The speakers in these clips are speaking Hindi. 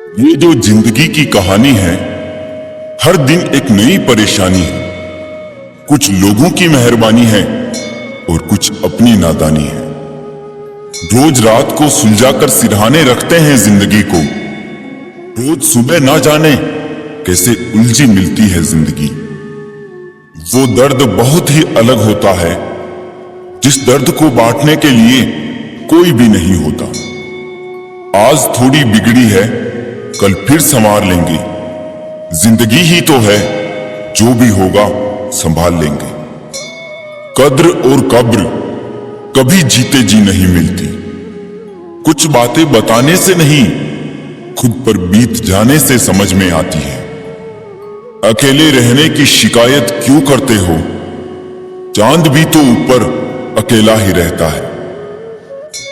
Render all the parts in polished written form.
ये जो जिंदगी की कहानी है, हर दिन एक नई परेशानी है। कुछ लोगों की मेहरबानी है और कुछ अपनी नादानी है। रोज रात को सुलझाकर सिरहाने रखते हैं जिंदगी को। रोज सुबह ना जाने कैसे उलझी मिलती है जिंदगी। वो दर्द बहुत ही अलग होता है जिस दर्द को बांटने के लिए कोई भी नहीं होता। आज थोड़ी बिगड़ी है, कल फिर संवार लेंगे। जिंदगी ही तो है, जो भी होगा संभाल लेंगे। कद्र और कब्र कभी जीते जी नहीं मिलती। कुछ बातें बताने से नहीं, खुद पर बीत जाने से समझ में आती है। अकेले रहने की शिकायत क्यों करते हो? चांद भी तो ऊपर अकेला ही रहता है।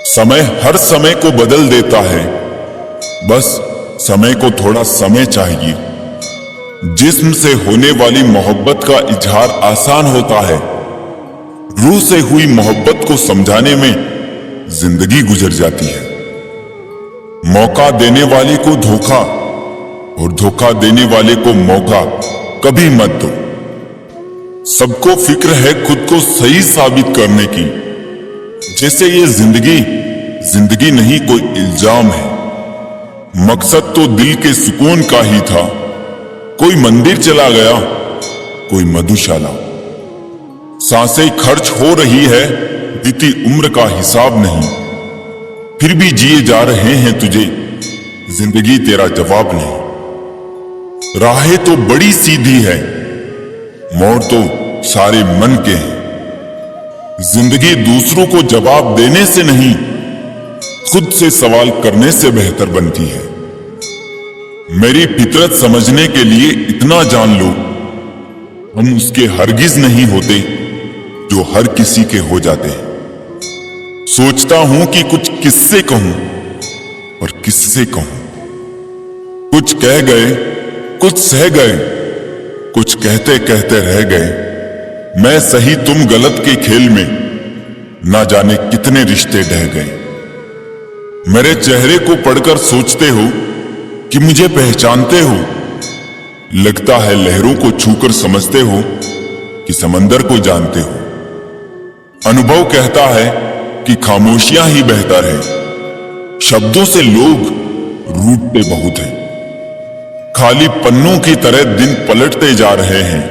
समय हर समय को बदल देता है, बस समय को थोड़ा समय चाहिए। जिस्म से होने वाली मोहब्बत का इजहार आसान होता है, रूह से हुई मोहब्बत को समझाने में जिंदगी गुजर जाती है। मौका देने वाले को धोखा और धोखा देने वाले को मौका कभी मत दो। सबको फिक्र है खुद को सही साबित करने की, जैसे ये जिंदगी नहीं कोई इल्जाम है। मकसद तो दिल के सुकून का ही था। कोई मंदिर चला गया, कोई मधुशाला। सांसें खर्च हो रही है, बीती उम्र का हिसाब नहीं। फिर भी जिए जा रहे हैं तुझे, जिंदगी तेरा जवाब नहीं। राहें तो बड़ी सीधी है, मोड़ तो सारे मन के हैं। जिंदगी दूसरों को जवाब देने से नहीं, खुद से सवाल करने से बेहतर बनती है। मेरी फितरत समझने के लिए इतना जान लो, हम उसके हरगिज नहीं होते जो हर किसी के हो जाते हैं। सोचता हूं कि कुछ किससे कहूं और किससे कहूं। कुछ कह गए, कुछ सह गए, कुछ कहते कहते रह गए। मैं सही तुम गलत के खेल में ना जाने कितने रिश्ते ढह गए। मेरे चेहरे को पढ़कर सोचते हो कि मुझे पहचानते हो। लगता है लहरों को छूकर समझते हो कि समंदर को जानते हो। अनुभव कहता है कि खामोशियां ही बेहतर है। शब्दों से लोग रूठते बहुत हैं। खाली पन्नों की तरह दिन पलटते जा रहे हैं।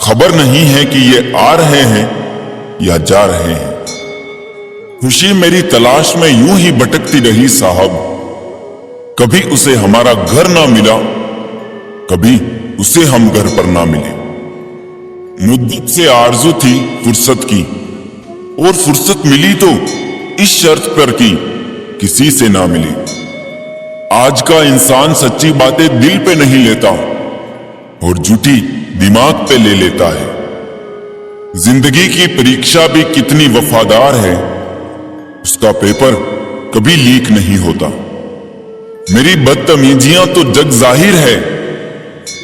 खबर नहीं है कि ये आ रहे हैं या जा रहे हैं। खुशी मेरी तलाश में यूं ही भटकती रही साहब। कभी उसे हमारा घर ना मिला, कभी उसे हम घर पर ना मिले। मुद्दत से आरज़ू थी फुर्सत की, और फुर्सत मिली तो इस शर्त पर कि किसी से ना मिले। आज का इंसान सच्ची बातें दिल पे नहीं लेता और झूठी दिमाग पे ले लेता है। जिंदगी की परीक्षा भी कितनी वफादार है, उसका पेपर कभी लीक नहीं होता। मेरी बदतमीजियां तो जग जाहिर है,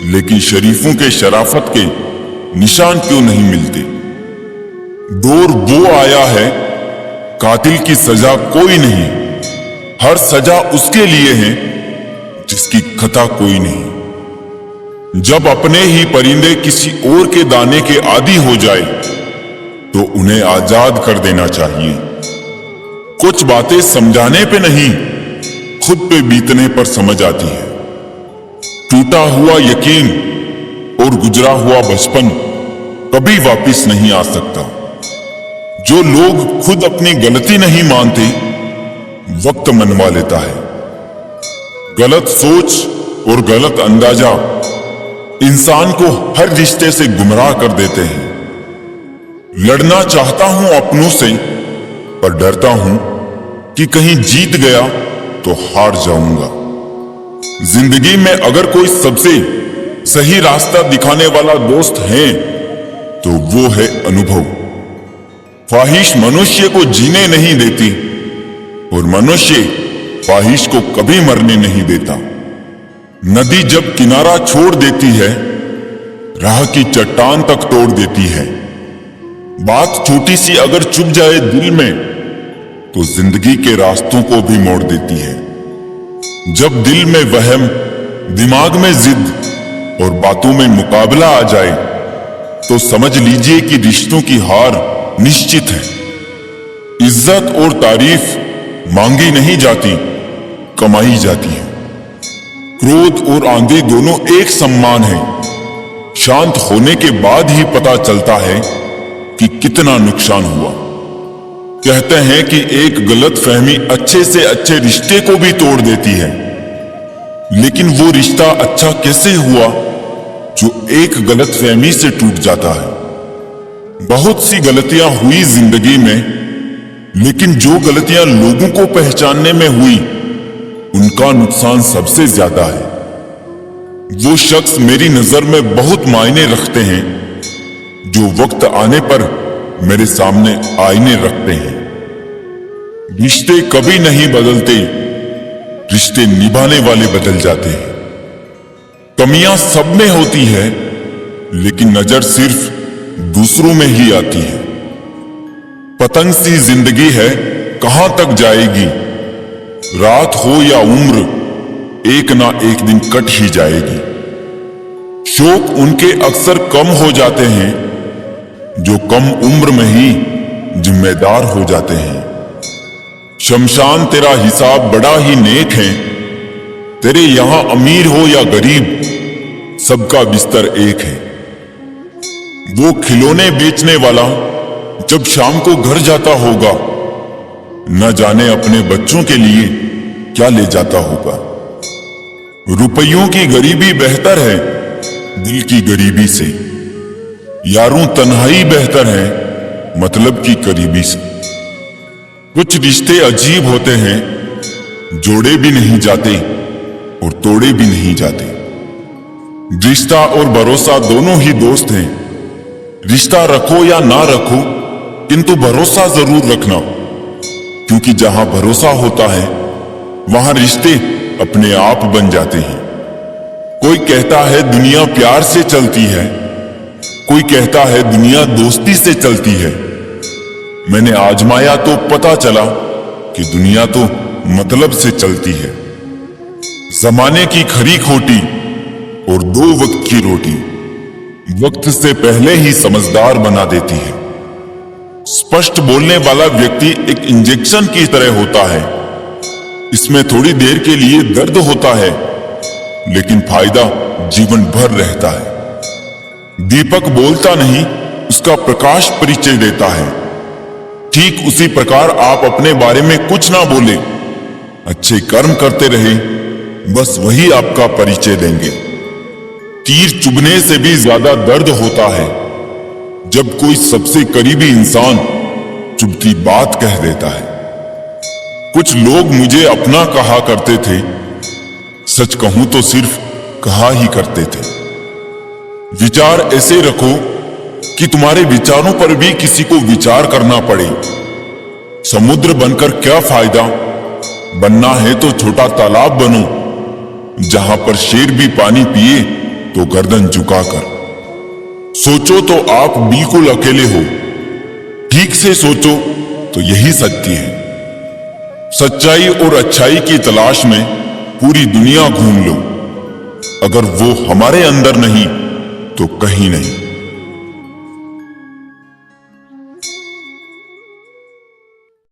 लेकिन शरीफों के शराफत के निशान क्यों नहीं मिलते? दौर वो आया है, कातिल की सजा कोई नहीं। हर सजा उसके लिए है जिसकी खता कोई नहीं। जब अपने ही परिंदे किसी और के दाने के आदी हो जाए तो उन्हें आजाद कर देना चाहिए। कुछ बातें समझाने पे नहीं, खुद पे बीतने पर समझ आती है। टूटा हुआ यकीन और गुजरा हुआ बचपन कभी वापस नहीं आ सकता। जो लोग खुद अपनी गलती नहीं मानते, वक्त मनवा लेता है। गलत सोच और गलत अंदाजा इंसान को हर रिश्ते से गुमराह कर देते हैं। लड़ना चाहता हूं अपनों से, पर डरता हूं कि कहीं जीत गया तो हार जाऊंगा। जिंदगी में अगर कोई सबसे सही रास्ता दिखाने वाला दोस्त है तो वो है अनुभव। ख्वाहिश मनुष्य को जीने नहीं देती और मनुष्य ख्वाहिश को कभी मरने नहीं देता। नदी जब किनारा छोड़ देती है, राह की चट्टान तक तोड़ देती है। बात छोटी सी अगर चुभ जाए दिल में तो जिंदगी के रास्तों को भी मोड़ देती है। जब दिल में वहम, दिमाग में जिद और बातों में मुकाबला आ जाए तो समझ लीजिए कि रिश्तों की हार निश्चित है। इज्जत और तारीफ मांगी नहीं जाती, कमाई जाती है। क्रोध और आंधी दोनों एक समान है। शांत होने के बाद ही पता चलता है कि कितना नुकसान हुआ। कहते हैं कि एक गलत फहमी अच्छे से अच्छे रिश्ते को भी तोड़ देती है, लेकिन वो रिश्ता अच्छा कैसे हुआ जो एक गलत फहमी से टूट जाता है। बहुत सी गलतियां हुई जिंदगी में, लेकिन जो गलतियां लोगों को पहचानने में हुई उनका नुकसान सबसे ज्यादा है। वो शख्स मेरी नजर में बहुत मायने रखते हैं जो वक्त आने पर मेरे सामने आईने रखते हैं। रिश्ते कभी नहीं बदलते, रिश्ते निभाने वाले बदल जाते हैं। कमियां सब में होती है, लेकिन नजर सिर्फ दूसरों में ही आती है। पतंग सी जिंदगी है, कहां तक जाएगी। रात हो या उम्र, एक ना एक दिन कट ही जाएगी। शौक उनके अक्सर कम हो जाते हैं जो कम उम्र में ही जिम्मेदार हो जाते हैं। शमशान तेरा हिसाब बड़ा ही नेक है, तेरे यहां अमीर हो या गरीब, सबका बिस्तर एक है। वो खिलौने बेचने वाला जब शाम को घर जाता होगा, न जाने अपने बच्चों के लिए क्या ले जाता होगा। रुपयों की गरीबी बेहतर है दिल की गरीबी से। यारों तन्हाई बेहतर है मतलब की करीबी से। कुछ रिश्ते अजीब होते हैं, जोड़े भी नहीं जाते और तोड़े भी नहीं जाते। रिश्ता और भरोसा दोनों ही दोस्त हैं। रिश्ता रखो या ना रखो, किंतु भरोसा जरूर रखना, क्योंकि जहां भरोसा होता है वहां रिश्ते अपने आप बन जाते हैं। कोई कहता है दुनिया प्यार से चलती है, कोई कहता है दुनिया दोस्ती से चलती है। मैंने आजमाया तो पता चला कि दुनिया तो मतलब से चलती है। जमाने की खरी खोटी और दो वक्त की रोटी वक्त से पहले ही समझदार बना देती है। स्पष्ट बोलने वाला व्यक्ति एक इंजेक्शन की तरह होता है। इसमें थोड़ी देर के लिए दर्द होता है, लेकिन फायदा जीवन भर रहता है। दीपक बोलता नहीं, उसका प्रकाश परिचय देता है। ठीक उसी प्रकार आप अपने बारे में कुछ ना बोले, अच्छे कर्म करते रहे, बस वही आपका परिचय देंगे। तीर चुभने से भी ज्यादा दर्द होता है जब कोई सबसे करीबी इंसान चुभती बात कह देता है। कुछ लोग मुझे अपना कहा करते थे, सच कहूं तो सिर्फ कहा ही करते थे। विचार ऐसे रखो कि तुम्हारे विचारों पर भी किसी को विचार करना पड़े। समुद्र बनकर क्या फायदा, बनना है तो छोटा तालाब बनो, जहां पर शेर भी पानी पिए तो गर्दन झुकाकर। सोचो तो आप बिल्कुल अकेले हो, ठीक से सोचो तो यही सत्य है। सच्चाई और अच्छाई की तलाश में पूरी दुनिया घूम लो, अगर वो हमारे अंदर नहीं तो कहीं नहीं।